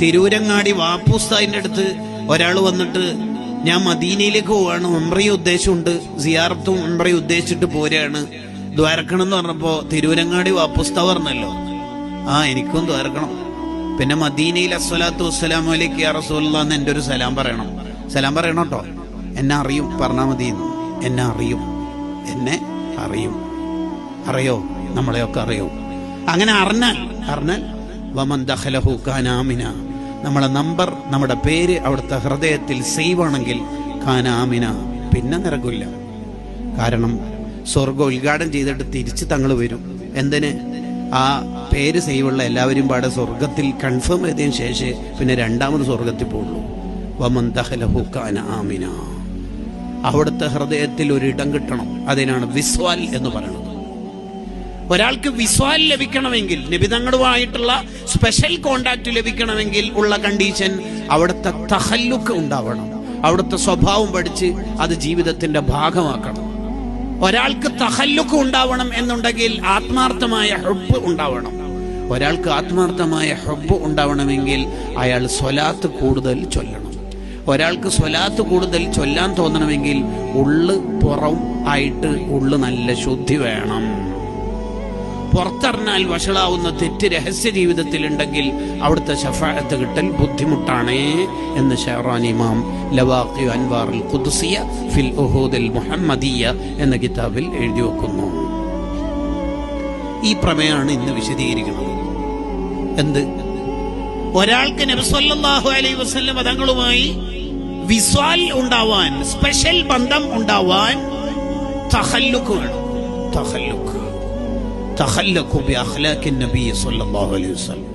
തിരൂരങ്ങാടി വാപ്പുസ്താദിന്റെ അടുത്ത് ഒരാൾ വന്നിട്ട്, ഞാൻ മദീനയിലേക്ക് പോവാണ്, ഉംറയും ഉദ്ദേശമുണ്ട്, സിയാറത്തും ഉംറയും ഉദ്ദേശിച്ചിട്ട് പോരാണ്, ദ്വാരക്കണം എന്ന് പറഞ്ഞപ്പോ തിരൂരങ്ങാടി വാപ്പുസ്താദ് പറഞ്ഞല്ലോ, എനിക്കും ദ്വാരക്കണം. പിന്നെ മദീനയിൽ അസ്സലാത്തു വസ്സലാമു അലൈക യാ റസൂലല്ലാഹ് എന്ന് എൻ്റെ ഒരു സലാം പറയണം. സലാം പറയണം കേട്ടോ. എന്നെ അറിയും പറഞ്ഞാൽ മതി. എന്നെ അറിയും. അറിയോ? നമ്മളെയൊക്കെ അറിയോ? അങ്ങനെ അറിഞ്ഞാൽ വമൻ ദഖലഹു കാന ആമിന. നമ്മളെ നമ്പർ, നമ്മുടെ പേര് അവിടുത്തെ ഹൃദയത്തിൽ സേവ് ആണെങ്കിൽ കാന ആമിന, പിന്നെ നിരക്കില്ല. കാരണം സ്വർഗം ഉദ്ഘാടനം ചെയ്തിട്ട് തിരിച്ച് തങ്ങൾ വരും. എന്തിന്? ആ പേര് സേവുള്ള എല്ലാവരും പാടെ സ്വർഗത്തിൽ കൺഫേം ചെയ്തതിന് ശേഷം പിന്നെ രണ്ടാമത് സ്വർഗത്തിൽ പോകുള്ളൂ. വമൻ ദഖലഹു കാന ആമിന. അവിടുത്തെ ഹൃദയത്തിൽ ഒരിടം കിട്ടണം. അതിനാണ് വിസ്വാൽ എന്ന് പറയുന്നത്. ഒരാൾക്ക് വിസ്വാൽ ലഭിക്കണമെങ്കിൽ, നിബിതങ്ങളുമായിട്ടുള്ള സ്പെഷ്യൽ കോണ്ടാക്ട് ലഭിക്കണമെങ്കിൽ ഉള്ള കണ്ടീഷൻ അവിടുത്തെ തഖല്ലുക്ക് ഉണ്ടാവണം. അവിടുത്തെ സ്വഭാവം പഠിച്ച് അത് ജീവിതത്തിന്റെ ഭാഗമാക്കണം. ഒരാൾക്ക് തഖല്ലുക്ക് ഉണ്ടാവണം എന്നുണ്ടെങ്കിൽ ആത്മാർത്ഥമായ ഹുബ്ബ് ഉണ്ടാവണം. ഒരാൾക്ക് ആത്മാർത്ഥമായ ഹുബ്ബ് ഉണ്ടാവണമെങ്കിൽ അയാൾ സ്വലാത്ത് കൂടുതൽ ചൊല്ലണം. ഒരാൾക്ക് സ്വലാത്ത് കൂടുതൽ ചൊല്ലാൻ തോന്നണമെങ്കിൽ ഉള്ള് പുറം ആയിട്ട് ഉള്ള് നല്ല ശുദ്ധി വേണം. പുറത്തറിഞ്ഞാൽ വഷളാവുന്ന തെറ്റ് രഹസ്യ ജീവിതത്തിൽ ഉണ്ടെങ്കിൽ അവിടുത്തെ ശഫാഅത്ത് കിട്ടൽ ബുദ്ധിമുട്ടാണേ എന്ന് ഷഹറാനി ഇമാം ലവാഖി അൻവാറുൽ ഖുദ്സിയ ഫിൽ ഉഹൂദിൽ മുഹമ്മദിയ എന്ന കിതാബിൽ എഴുതി വെക്കുന്നു. ഈ പ്രമേയമാണ് ഇന്ന് വിശദീകരിക്കുന്നത്. എന്ത്? ഒരാൾക്ക് നബി സല്ലല്ലാഹു അലൈഹി വസല്ലം തങ്ങളുമായി വിസ്വാൽ ഉണ്ടാവാൻ, സ്പെഷ്യൽ ബന്ധം ഉണ്ടാവാൻ തഖല്ലുക്ക് വേണം. തഖല്ലഖു ബി അഖ്ലാഖിൻ നബി സല്ലല്ലാഹു അലൈഹി വസല്ലം.